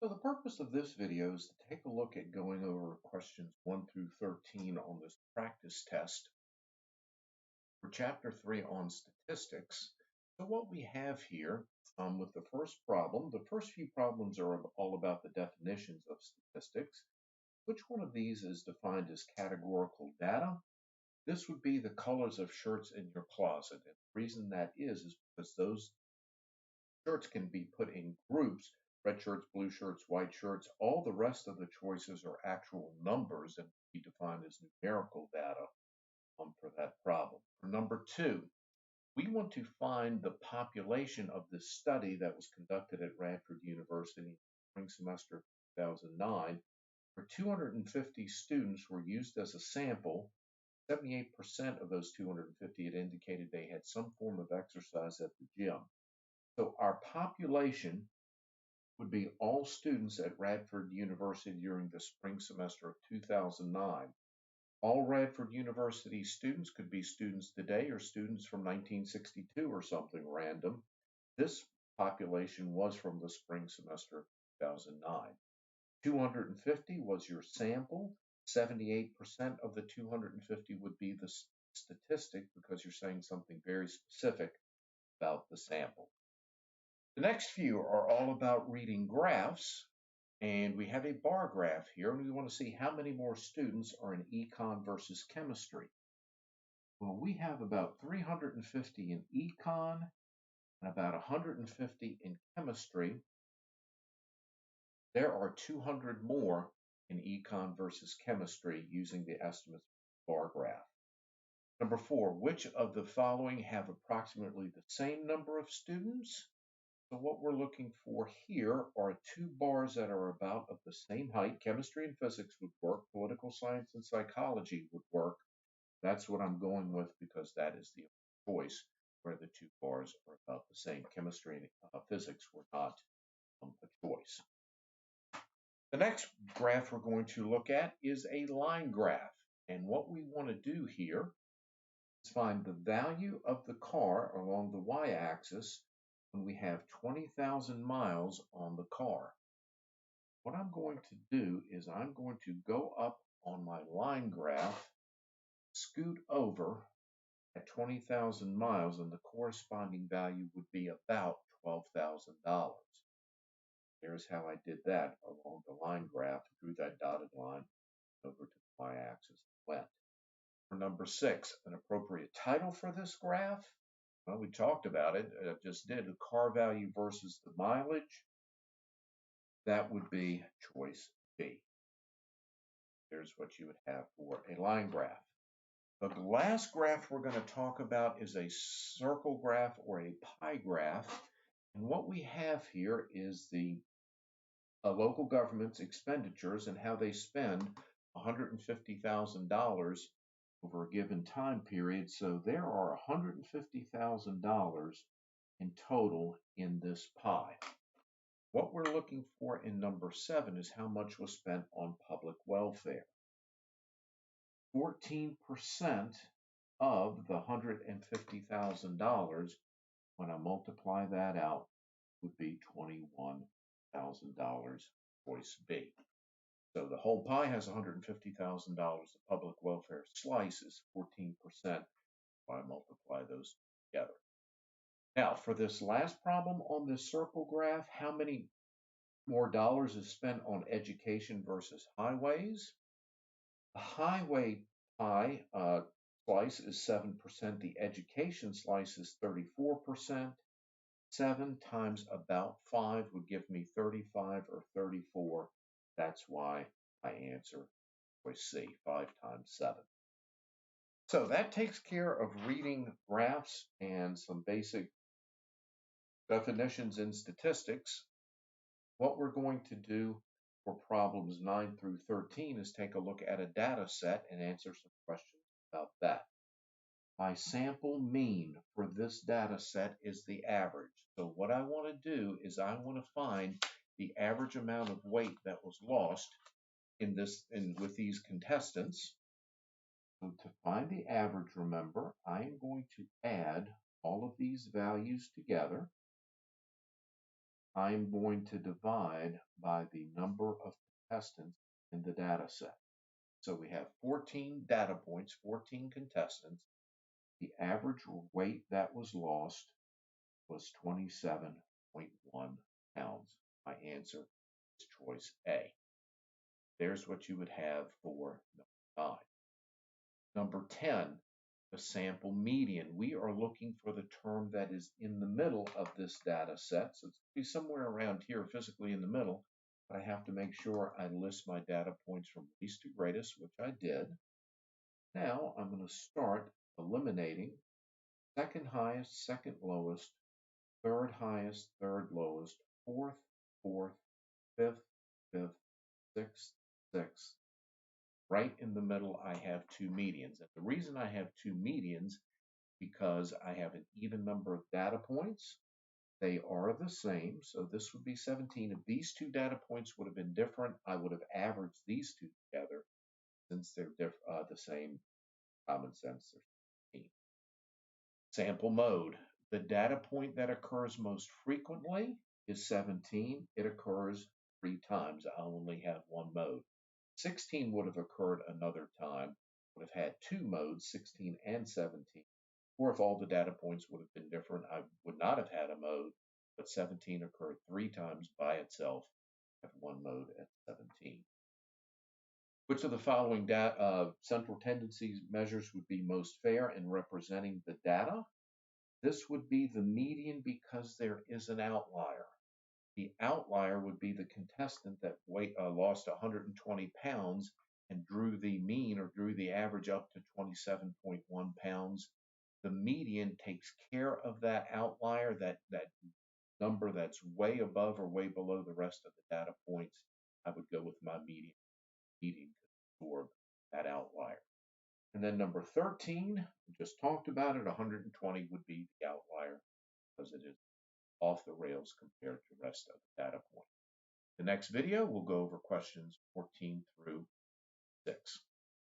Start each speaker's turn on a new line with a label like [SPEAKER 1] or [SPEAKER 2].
[SPEAKER 1] So the purpose of this video is to take a look at going over questions 1 through 13 on this practice test for Chapter 3 on statistics. So what we have here with the first problem, the first few problems are all about the definitions of statistics. Which one of these is defined as categorical data? This would be the colors of shirts in your closet. And the reason that is because those shirts can be put in groups: red shirts, blue shirts, white shirts. All the rest of the choices are actual numbers and be defined as numerical data for that problem. For number 2, we want to find the population of this study that was conducted at Radford University spring semester 2009, where 250 students were used as a sample. 78% of those 250 had indicated they had some form of exercise at the gym. So our population would be all students at Radford University during the spring semester of 2009. All Radford University students could be students today or students from 1962 or something random. This population was from the spring semester 2009. 250 was your sample. 78% of the 250 would be the statistic because you're saying something very specific about the sample. The next few are all about reading graphs, and we have a bar graph here, and we want to see how many more students are in econ versus chemistry. Well, we have about 350 in econ and about 150 in chemistry. There are 200 more in econ versus chemistry using the estimates bar graph. Number 4, which of the following have approximately the same number of students? So what we're looking for here are 2 bars that are about of the same height. Chemistry and physics would work. Political science and psychology would work. That's what I'm going with because that is the choice where the 2 bars are about the same. Chemistry and physics were not a choice. The next graph we're going to look at is a line graph. And what we want to do here is find the value of the car along the y-axis when we have 20,000 miles on the car. What I'm going to do is I'm going to go up on my line graph, scoot over at 20,000 miles, and the corresponding value would be about $12,000. Here's how I did that along the line graph, drew that dotted line over to the y-axis, went. For number 6, an appropriate title for this graph. Well, we talked about it. I just did the car value versus the mileage. That would be choice B. Here's what you would have for a line graph. The last graph we're going to talk about is a circle graph or a pie graph. And what we have here is the local government's expenditures and how they spend $150,000 over a given time period. So there are $150,000 in total in this pie. What we're looking for in number 7 is how much was spent on public welfare. 14% of the $150,000, when I multiply that out, would be $21,000, choice B. So the whole pie has $150,000. The public welfare slice is 14%. I multiply those together. Now, for this last problem on this circle graph, how many more dollars is spent on education versus highways? The highway pie slice is 7%. The education slice is 34%. 7 times about 5 would give me 35 or 34. That's why I answer choice C, 5 times 7. So that takes care of reading graphs and some basic definitions in statistics. What we're going to do for problems 9 through 13 is take a look at a data set and answer some questions about that. My sample mean for this data set is the average. So what I want to do is I want to find the average amount of weight that was lost with these contestants. So to find the average, remember, I am going to add all of these values together. I'm going to divide by the number of contestants in the data set. So we have 14 data points, 14 contestants. The average weight that was lost was 27.1 pounds. My answer is choice A. There's what you would have for number 9. Number 10, the sample median. We are looking for the term that is in the middle of this data set. So it's be somewhere around here, physically in the middle. But I have to make sure I list my data points from least to greatest, which I did. Now I'm going to start eliminating second highest, second lowest, third highest, third lowest, fourth, fourth, fifth, fifth, sixth, sixth. Right in the middle, I have two medians. And the reason I have two medians because I have an even number of data points. They are the same, so this would be 17. If these two data points would have been different, I would have averaged these two together. Since they're the same, common sense, they're 17. Sample mode. The data point that occurs most frequently is 17. It occurs 3 times. I only have one mode. 16 would have occurred another time, would have had 2 modes, 16 and 17. Or if all the data points would have been different, I would not have had a mode, but 17 occurred 3 times by itself. I have one mode at 17. Which of the following central tendencies measures would be most fair in representing the data? This would be the median because there is an outlier. The outlier would be the contestant that lost 120 pounds and drew the mean or drew the average up to 27.1 pounds. The median takes care of that outlier, that number that's way above or way below the rest of the data points. I would go with my median. Median could absorb that outlier. And then number 13, we just talked about it, 120 would be the outlier because it is off the rails compared to the rest of the data points. The next video, we'll go over questions 14 through 6.